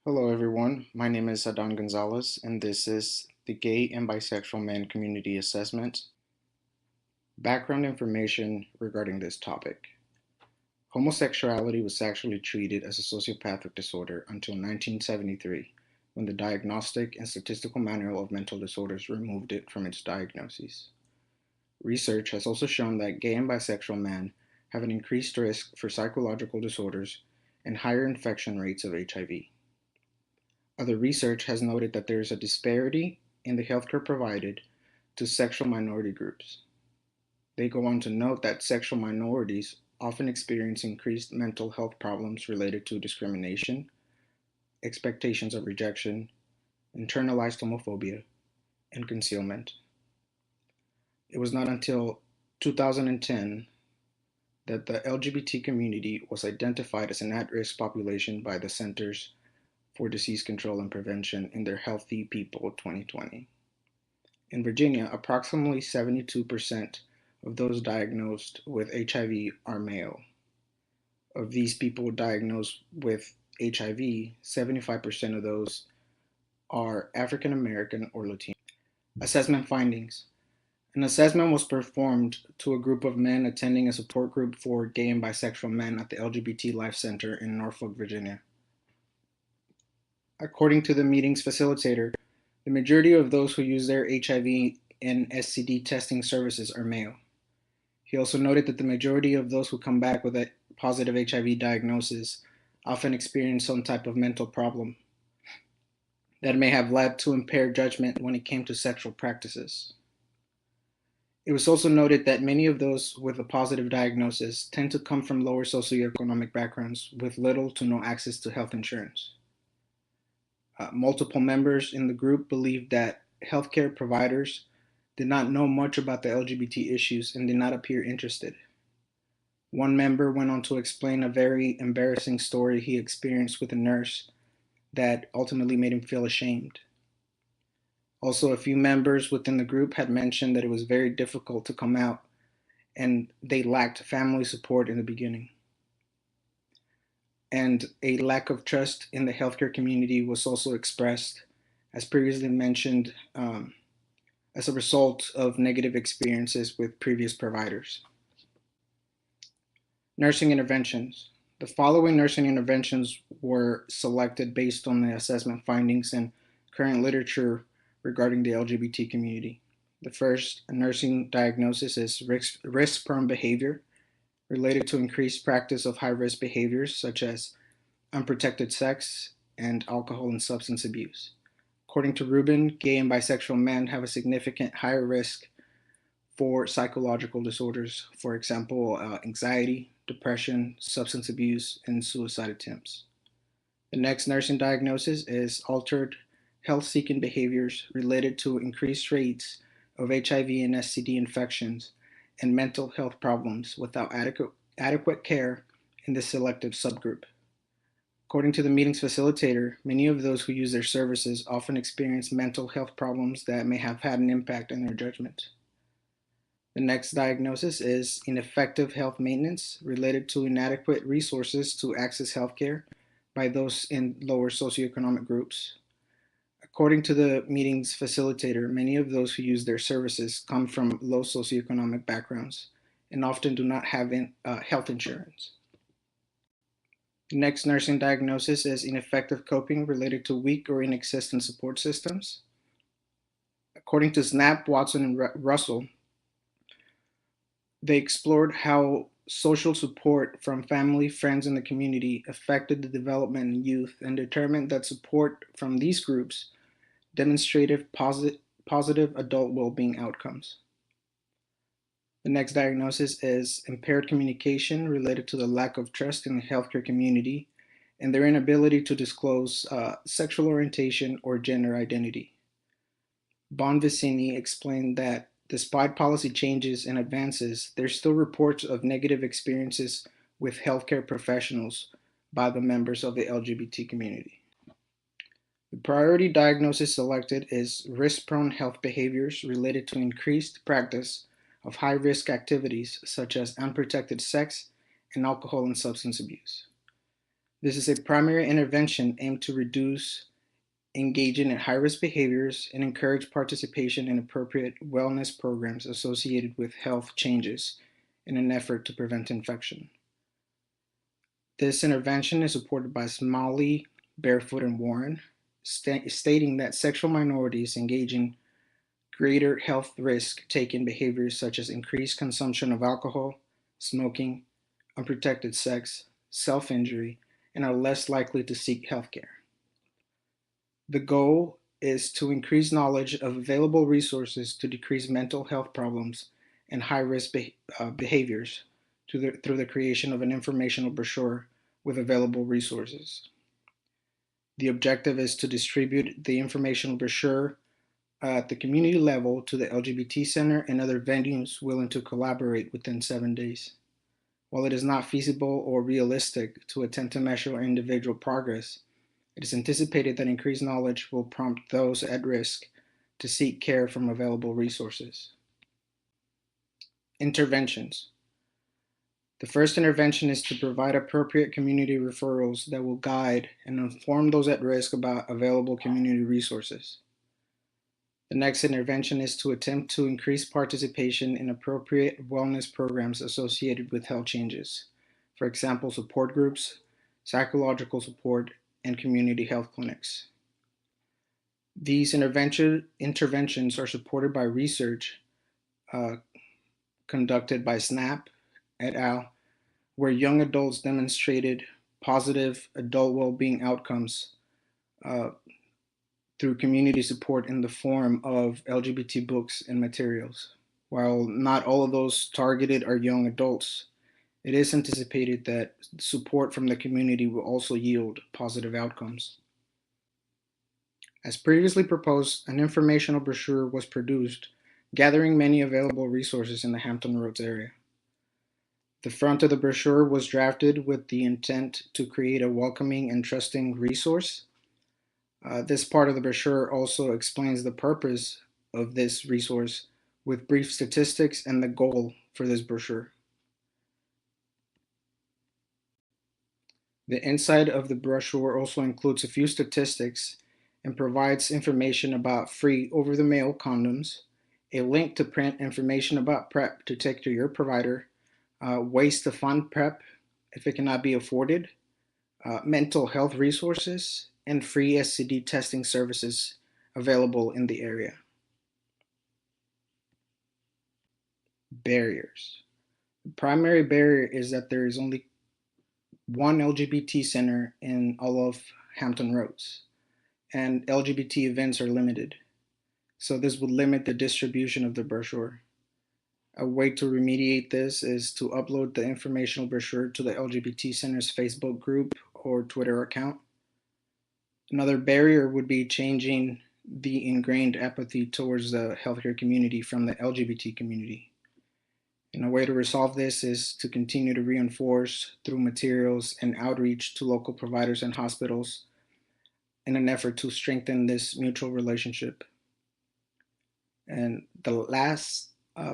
Hello, everyone. My name is Adan Gonzalez, and this is the Gay and Bisexual Man Community Assessment. Background information regarding this topic. Homosexuality was actually treated as a sociopathic disorder until 1973, when the Diagnostic and Statistical Manual of Mental Disorders removed it from its diagnoses. Research has also shown that gay and bisexual men have an increased risk for psychological disorders and higher infection rates of HIV. Other research has noted that there is a disparity in the healthcare provided to sexual minority groups. They go on to note that sexual minorities often experience increased mental health problems related to discrimination, expectations of rejection, internalized homophobia, and concealment. It was not until 2010 that the LGBT community was identified as an at-risk population by the Centers for Disease Control and Prevention in their Healthy People 2020. In Virginia, approximately 72% of those diagnosed with HIV are male. Of these people diagnosed with HIV, 75% of those are African American or Latino. Assessment findings. An assessment was performed to a group of men attending a support group for gay and bisexual men at the LGBT Life Center in Norfolk, Virginia. According to the meeting's facilitator, the majority of those who use their HIV and STD testing services are male. He also noted that the majority of those who come back with a positive HIV diagnosis often experience some type of mental problem that may have led to impaired judgment when it came to sexual practices. It was also noted that many of those with a positive diagnosis tend to come from lower socioeconomic backgrounds with little to no access to health insurance. Multiple members in the group believed that healthcare providers did not know much about the LGBT issues and did not appear interested. One member went on to explain a very embarrassing story he experienced with a nurse that ultimately made him feel ashamed. Also, a few members within the group had mentioned that it was very difficult to come out and they lacked family support in the beginning. And a lack of trust in the healthcare community was also expressed, as previously mentioned, as a result of negative experiences with previous providers. Nursing interventions. The following nursing interventions were selected based on the assessment findings and current literature regarding the LGBT community. The first nursing diagnosis is risk-prone behavior related to increased practice of high-risk behaviors such as unprotected sex and alcohol and substance abuse. According to Rubin, gay and bisexual men have a significant higher risk for psychological disorders, for example, anxiety, depression, substance abuse, and suicide attempts. The next nursing diagnosis is altered health seeking behaviors related to increased rates of HIV and STD infections and mental health problems without adequate care in this selective subgroup. According to the meeting's facilitator, many of those who use their services often experience mental health problems that may have had an impact on their judgment. The next diagnosis is ineffective health maintenance related to inadequate resources to access healthcare by those in lower socioeconomic groups. According to the meeting's facilitator, many of those who use their services come from low socioeconomic backgrounds and often do not have health insurance. The next nursing diagnosis is ineffective coping related to weak or inexistent support systems. According to Snap, Watson, and Russell, they explored how social support from family, friends, and the community affected the development in youth and determined that support from these groups demonstrated positive adult well-being outcomes. The next diagnosis is impaired communication related to the lack of trust in the healthcare community and their inability to disclose sexual orientation or gender identity. Bonvicini explained that despite policy changes and advances, there's still reports of negative experiences with healthcare professionals by the members of the LGBT community. The priority diagnosis selected is risk-prone health behaviors related to increased practice of high-risk activities such as unprotected sex and alcohol and substance abuse. This is a primary intervention aimed to reduce engaging in high-risk behaviors and encourage participation in appropriate wellness programs associated with health changes in an effort to prevent infection. This intervention is supported by Smalley, Barefoot, and Warren, stating that sexual minorities engaging greater health risk take in behaviors such as increased consumption of alcohol, smoking, unprotected sex, self-injury, and are less likely to seek healthcare. The goal is to increase knowledge of available resources to decrease mental health problems and high-risk behaviors through the creation of an informational brochure with available resources. The objective is to distribute the informational brochure at the community level to the LGBT Center and other venues willing to collaborate within 7 days. While it is not feasible or realistic to attempt to measure individual progress, it is anticipated that increased knowledge will prompt those at risk to seek care from available resources. Interventions. The first intervention is to provide appropriate community referrals that will guide and inform those at risk about available community resources. The next intervention is to attempt to increase participation in appropriate wellness programs associated with health changes. For example, support groups, psychological support, and community health clinics. These interventions are supported by research uh, conducted by SNAP et al., where young adults demonstrated positive adult well-being outcomes uh, through community support in the form of LGBT books and materials. While not all of those targeted are young adults, it is anticipated that support from the community will also yield positive outcomes. As previously proposed, an informational brochure was produced, gathering many available resources in the Hampton Roads area. The front of the brochure was drafted with the intent to create a welcoming and trusting resource. This part of the brochure also explains the purpose of this resource with brief statistics and the goal for this brochure. The inside of the brochure also includes a few statistics and provides information about free over-the-mail condoms, a link to print information about PrEP to take to your provider, ways to fund PrEP if it cannot be afforded, mental health resources, and free STD testing services available in the area. Barriers. The primary barrier is that there is only one LGBT center in all of Hampton Roads, and LGBT events are limited. So this would limit the distribution of the brochure. A way to remediate this is to upload the informational brochure to the LGBT Center's Facebook group or Twitter account. Another barrier would be changing the ingrained apathy towards the healthcare community from the LGBT community. And a way to resolve this is to continue to reinforce through materials and outreach to local providers and hospitals in an effort to strengthen this mutual relationship. And the last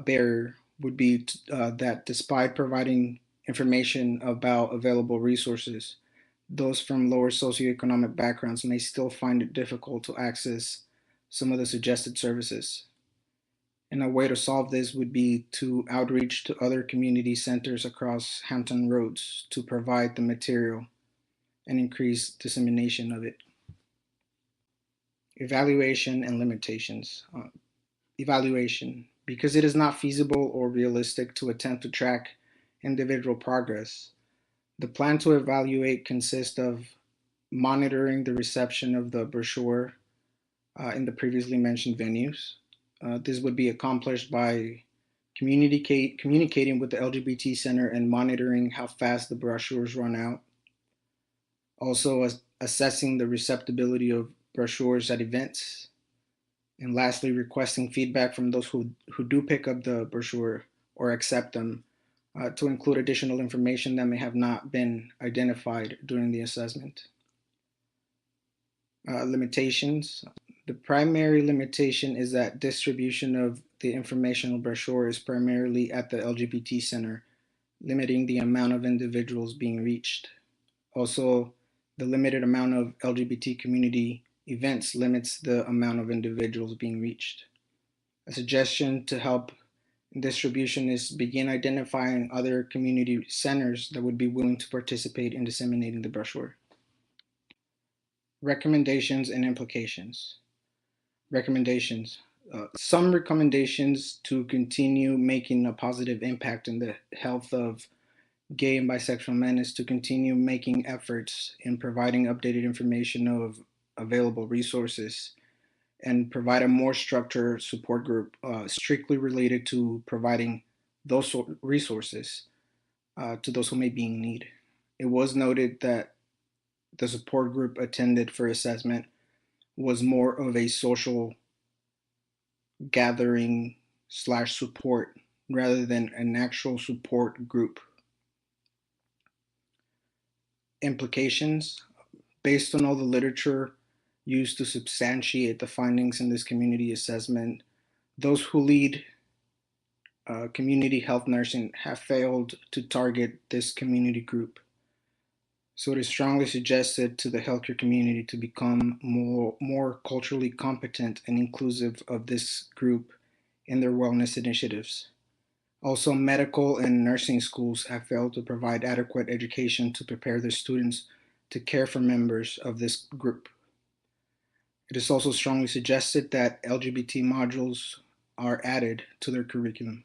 barrier would be that despite providing information about available resources, those from lower socioeconomic backgrounds may still find it difficult to access some of the suggested services. And a way to solve this would be to outreach to other community centers across Hampton Roads to provide the material and increase dissemination of it. Evaluation and limitations. Evaluation. Because it is not feasible or realistic to attempt to track individual progress, the plan to evaluate consists of monitoring the reception of the brochure in the previously mentioned venues. This would be accomplished by communicating with the LGBT Center and monitoring how fast the brochures run out. Also, assessing the receptibility of brochures at events. And lastly, requesting feedback from those who do pick up the brochure or accept them to include additional information that may have not been identified during the assessment. Limitations. The primary limitation is that distribution of the informational brochure is primarily at the LGBT Center, limiting the amount of individuals being reached. Also, the limited amount of LGBT community events limits the amount of individuals being reached. A suggestion to help distribution is begin identifying other community centers that would be willing to participate in disseminating the brochure. Recommendations and implications. Recommendations. Some recommendations to continue making a positive impact in the health of gay and bisexual men is to continue making efforts in providing updated information of available resources and provide a more structured support group strictly related to providing those resources to those who may be in need. It was noted that the support group attended for assessment was more of a social gathering slash support rather than an actual support group. Implications. Based on all the literature used to substantiate the findings in this community assessment, those who lead community health nursing have failed to target this community group. So it is strongly suggested to the healthcare community to become more culturally competent and inclusive of this group in their wellness initiatives. Also, medical and nursing schools have failed to provide adequate education to prepare their students to care for members of this group. It is also strongly suggested that LGBT modules are added to their curriculum.